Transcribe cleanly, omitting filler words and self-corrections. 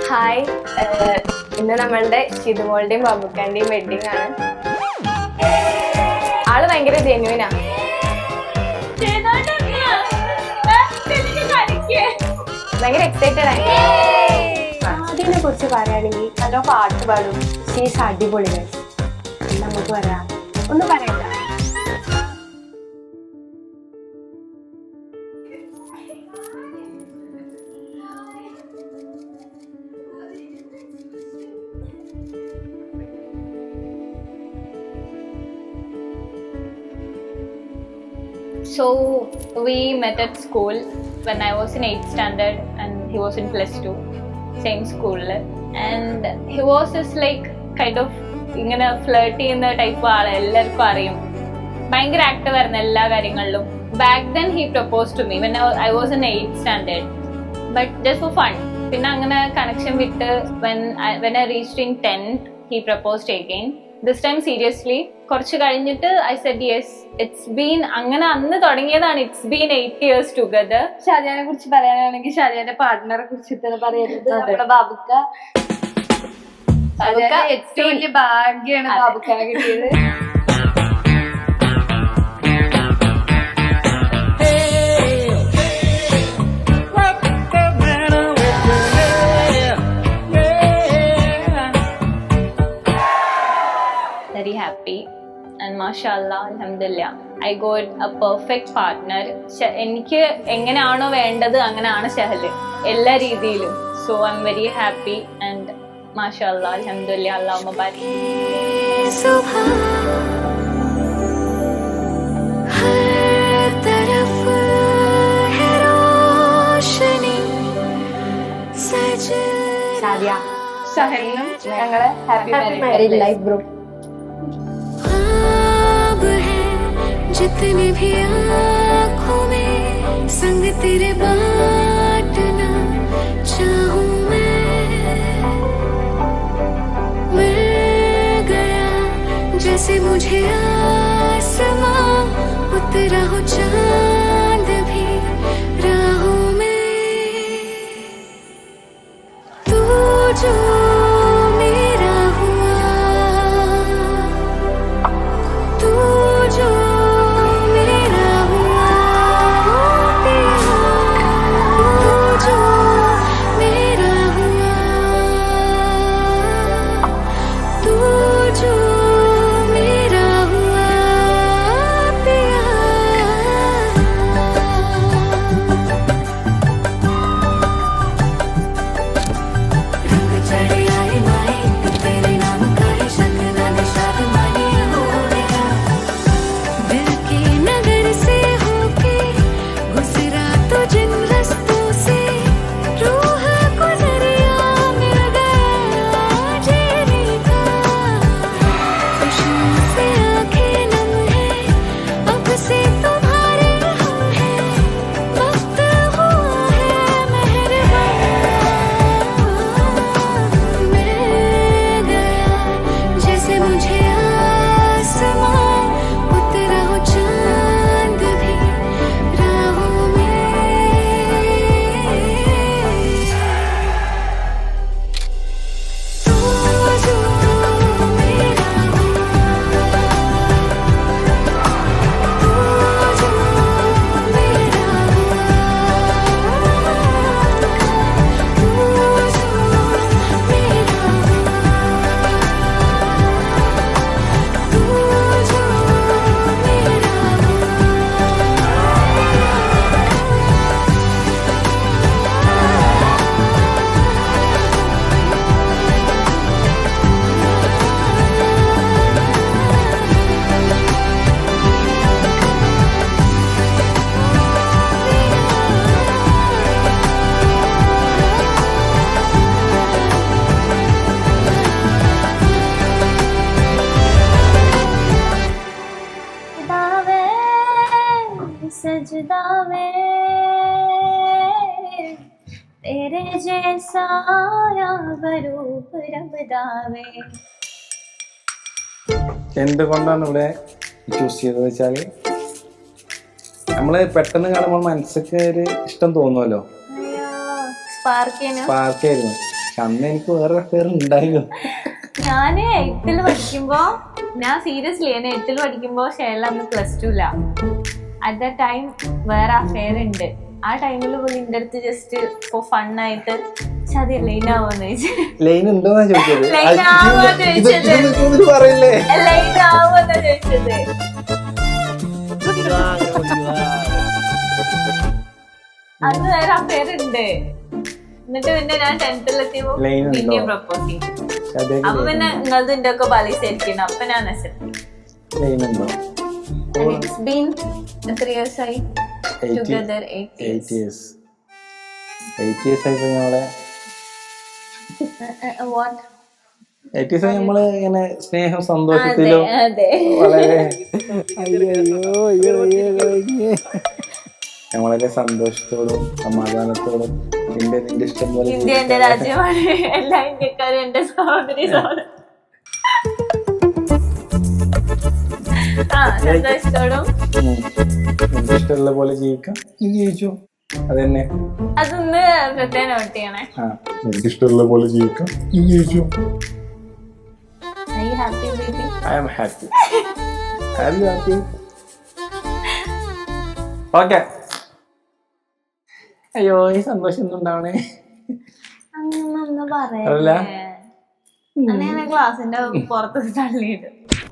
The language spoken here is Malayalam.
ഹായ്, ഇന്ന് നമ്മളുടെ ഷിതുമോളുടെയും ബാബുക്കാന്റെയും വെഡിങ് ആണ്. ആള് ഭയങ്കര ജെന്യൂനാ. ഭയങ്കര എക്സൈറ്റഡ് ആയി. അതിനെ കുറിച്ച് പറയുകയാണെങ്കിൽ നല്ല പാട്ട് പാടും. ഷീസ് അടിപൊളി. നമുക്ക് പറയാം, ഒന്നും പറയണ്ട. So we met at school when I was in 8th standard and he was in +2, same school, and he was just like kind of ഇങ്ങനെ ഫ്ലേർട്ട് ചെയ്യുന്ന ടൈപ്പ് ആളെ എല്ലാവർക്കും അറിയും. ഭയങ്കര ആക്റ്റീവ് ആയിരുന്നു എല്ലാ കാര്യങ്ങളിലും. Back then he propose to me when I was in 8th standard, but just for fun. പിന്നെ അങ്ങനെ കണക്ഷൻ വിട്ട് when I reached in 10th he proposed again. This time seriously. കുറച്ച് കഴിഞ്ഞിട്ട് I said yes. It's been അങ്ങനെ അന്ന് തുടങ്ങിയതാണ്. It's been 8 years together. ഷാജിയാനെ കുറിച്ച് പറയാനാണെങ്കിൽ ഷാജിയാന്റെ പാർട്ട്ണറെ കുറിച്ചിട്ട് പറയരുത്. നമ്മുടെ ബാബുക്ക ഏറ്റവും വലിയ ഭാഗ്യാണ് ബാബുക്കാനെ കിട്ടിയത്. Very happy and mashallah, alhamdulillah, I got a perfect partner. എനിക്ക് എങ്ങനെയാണോ വേണ്ടത് അങ്ങനെയാണ് ഷഹല് എല്ലാ രീതിയിലും. So I'm very happy and mashallah, alhamdulillah, Allahumma barik. Shadiya ഷഹലിനും ഞങ്ങളെ ഹാപ്പി മാരീഡ് ലൈഫ് ബ്രോ. जितने भी आँखों में संग तेरे बांटना चाहूं मैं गया जैसे मुझे आसमां उतरा हो चांद भी राहों में तू जो मेरा हुआ तू जो सजदा में तेरे जैसा रूप रबदावे. എന്തുകൊണ്ടാണ് ഇവിടെ ചൂസ് ചെയ്തത് വെച്ചാൽ നമ്മള് പെട്ടെന്ന് കാണുമ്പോൾ മനസ്സിക്ക് ഒരു ഇഷ്ടം തോന്നുമല്ലോ. സ്പാർക്കായിരുന്നു. പക്ഷെ അന്ന് എനിക്ക് വേറെ അഫെയർ ഉണ്ടായിരുന്നു. ഞാന് 8th പഠിക്കുമ്പോ ഞാൻ സീരിയസ്ലി എന്നെ 8th പഠിക്കുമ്പോ ഷെയറിൽ അന്ന് +2 അറ്റ് ദ ടൈം വേറെ അഫെയർ ഉണ്ട്. ആ ടൈമിൽ പോലും എന്റെ അടുത്ത് ജസ്റ്റ് ഫോർ ഫണ്ണായിട്ട് ചതി ലൈൻ ആവുമെന്ന് ചോദിച്ചു. ലൈൻ ഉണ്ടോന്നാ ചോദിച്ചത്. ലൈൻ ആവുമെന്ന് ചോദിച്ചത്. പറയില്ലേ ലൈൻ ആവുമെന്നാ ചോദിച്ചത്. അന്ന് വേറെ അഫെയർ ഉണ്ട്. എന്നിട്ട് പിന്നെ ഞാൻ 10th എത്തിയപ്പോ Line ഉണ്ടോ? പിന്നെയും പ്രപ്പോസ് ചെയ്യും. അപ്പൊ പിന്നെ നിങ്ങളത് എന്റെ ഒക്കെ പലിശായിരിക്കണം. അപ്പൊ ഞാൻ ലൈൻ ഉണ്ടോ? It's been 3 years ആയി together. 8 years. 8 years ആയിപ്പോ ഞങ്ങളെ What? 8 years ആയി നമ്മള് ഇങ്ങനെ സ്നേഹം സന്തോഷത്തിലും അതെ വളരെ വളരെ സന്തോഷത്തോടും സമാധാനത്തോടും നിന്റെ ഇഷ്ടം പോലെ ഇന്ത്യ എന്റെ രാജ്യമാണ്. എല്ലാ ഇന്ത്യക്കാരും എന്റെ സഹോദരി സഹോദരൻ. സന്തോഷത്തോടും നിന്റെ ഇഷ്ടമുള്ള പോലെ ജീവിക്കാം. നീ ജീവിച്ചു അതന്നെ. അതൊന്ന് പ്രത്യേകം നോട്ട് ചെയ്യണേ. നിനക്ക് ഇഷ്ടമുള്ള പോലെ ജീവിക്കാം. നീ ജീവിച്ചു. Are you happy, baby? I am happy. Are you happy? Okay. അയ്യോ ഈ സന്തോഷം ഒന്നും ഉണ്ടാവണേ. അങ്ങനെ അറിയില്ല. പറയാ ക്ലാസ്സിന്റെ പുറത്ത് തള്ളിയിട്ട്